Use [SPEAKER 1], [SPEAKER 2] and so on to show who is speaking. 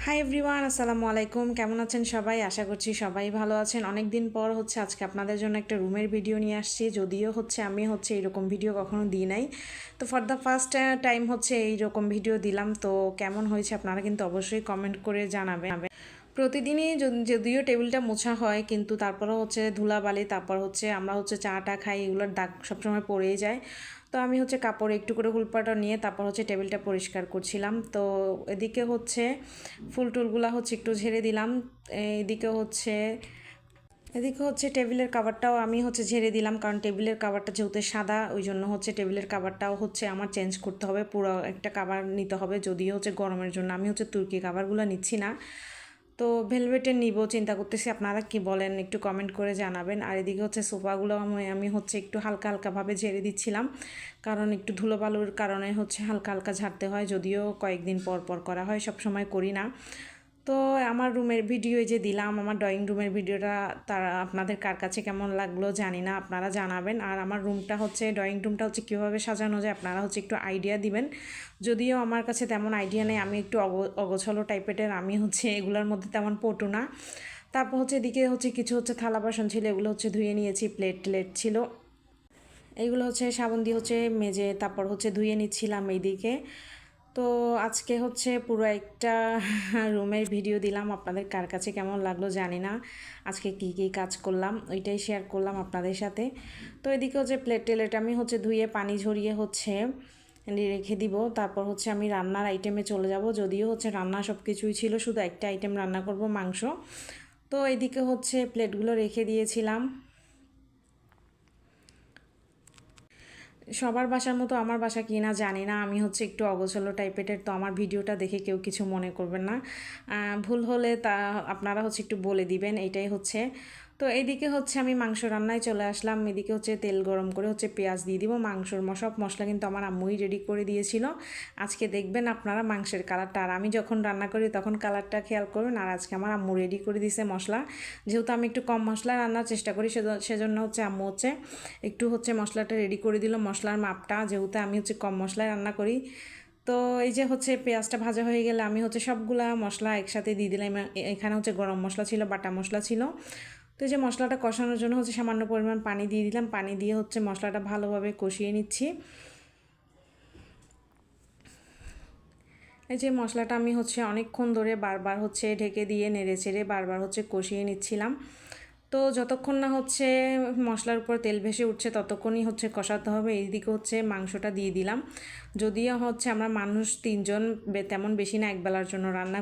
[SPEAKER 1] Hi everyone, আসসালামু আলাইকুম। কেমন আছেন সবাই? আশা করছি সবাই ভালো আছেন। অনেক দিন পর আজকে আপনাদের জন্য একটা রুমের ভিডিও নিয়ে আসছি। যদিও আমি এরকম ভিডিও কখনো দিই নাই, তো ফর দ্য ফার্স্ট টাইম এইরকম ভিডিও দিলাম। তো কেমন হয়েছে আপনারা কিন্তু অবশ্যই কমেন্ট করে জানাবেন। প্রতিদিনই যদিও টেবিলটা মোছা হয়, কিন্তু তারপরে ধুলাবালি, তারপর আমরা চাটা খাই, এগুলোর দাগ সবসময় পড়েই যায়। তো আমি কাপড় একটু করে হুলপাটা নিয়ে তারপর টেবিলটা পরিষ্কার করছিলাম। তো এদিকে ফুল টুলগুলা একটু ঝেড়ে দিলাম। এদিকে টেবিলের কাভারটাও আমি ঝেড়ে দিলাম, কারণ টেবিলের কাভারটা যেহেতু সাদা, ওই জন্য টেবিলের কাভারটাও আমার চেঞ্জ করতে হবে, পুরো একটা কাভার নিতে হবে। যদিও গরমের জন্য আমি তুর্কি কাভারগুলো নিচ্ছি না, তো ভেলভেটের নিব চিন্তা করতেছি। আপনারা কি বলেন একটু কমেন্ট করে জানাবেন। আর এদিকে সোফাগুলো আমি একটু হালকা হালকাভাবে ঝেড়ে দিচ্ছিলাম, কারণ একটু ধুলোবালুর কারণে হালকা হালকা ঝাড়তে হয়। যদিও কয়েকদিন পর পর করা হয়, সব সময় করি না। তো আমার রুমের ভিডিও যে দিলাম, আমার ড্রয়িং রুমের ভিডিওটা, তারা আপনাদের কার কাছে কেমন লাগলো জানি না, আপনারা জানাবেন। আর আমার রুমটা ড্রয়িং রুমটা কীভাবে সাজানো যায় আপনারা একটু আইডিয়া দিবেন। যদিও আমার কাছে তেমন আইডিয়া নেই, আমি একটু অগোছালো টাইপের, আমি এগুলোর মধ্যে তেমন পটু না। তারপর এদিকে কিছু থালা বাসন ছিল, এগুলো ধুয়ে নিয়েছি। প্লেট টেলেট ছিল, এইগুলো সাবান দিয়ে মেজে তারপর ধুয়ে নিচ্ছিলাম এইদিকে। তো আজকে পুরো একটা রুমের ভিডিও দিলাম, আপনাদের কার কাছে কেমন লাগলো জানি না। আজকে কি কি কাজ করলাম ওইটাই শেয়ার করলাম আপনাদের সাথে। তো এদিকে প্লেট টেলেট আমি ধুয়ে পানি ঝরিয়ে রেখে দিব। তারপর আমি রান্নার আইটেমে চলে যাব। যদিও রান্না সব কিছুই ছিল, শুধু একটা আইটেম রান্না করব, মাংস। তো এদিকে প্লেটগুলো রেখে দিয়েছিলাম। সবার বাসার মতো আমার বাসা কি না জানি না, আমি একটু অগোছালো টাইপের, তো আমার ভিডিওটা দেখে কেউ কিছু মনে করবেন না। ভুল হলে তা আপনারা একটু বলে দিবেন, এইটাই তো এইদিকে আমি মাংস রান্নায় চলে আসলাম। এদিকে তেল গরম করে পেঁয়াজ দিয়ে দিব। মাংসর সব মশলা কিন্তু আমার আম্মুই রেডি করে দিয়েছিল। আজকে দেখবেন আপনারা মাংসের কালারটা, আর আমি যখন রান্না করি তখন কালারটা খেয়াল করবেন। আর আজকে আমার আম্মু রেডি করে দিয়েছে মশলা। যেহেতু আমি একটু কম মশলা রান্নার চেষ্টা করি, সেজন্য আম্মু একটু মশলাটা রেডি করে দিল, মশলার মাপটা, যেহেতু আমি কম মশলায় রান্না করি। তো এই যে পেঁয়াজটা ভাজা হয়ে গেলে আমি সবগুলা মশলা একসাথে দিয়ে দিলাম। এখানে গরম মশলা ছিল, বাটা মশলা ছিল। তো এই যে মশলাটা কষানোর জন্য সামান্য পরিমাণ পানি দিয়ে দিলাম। পানি দিয়ে মশলাটা ভালোভাবে কষিয়ে নিচ্ছি। এই যে মশলাটা আমি অনেকক্ষণ ধরে বারবার ঢেকে দিয়ে নেড়ে চেড়ে বারবার কষিয়ে নিচ্ছিলাম। তো যতক্ষণ না মশলার উপর তেল ভেসে উঠছে ততক্ষণই কষাতে হবে। এইদিকে মাংসটা দিয়ে দিলাম। যদিও আমরা মানুষ 3 জন, তেমন বেশি না, একবেলার জন্য রান্না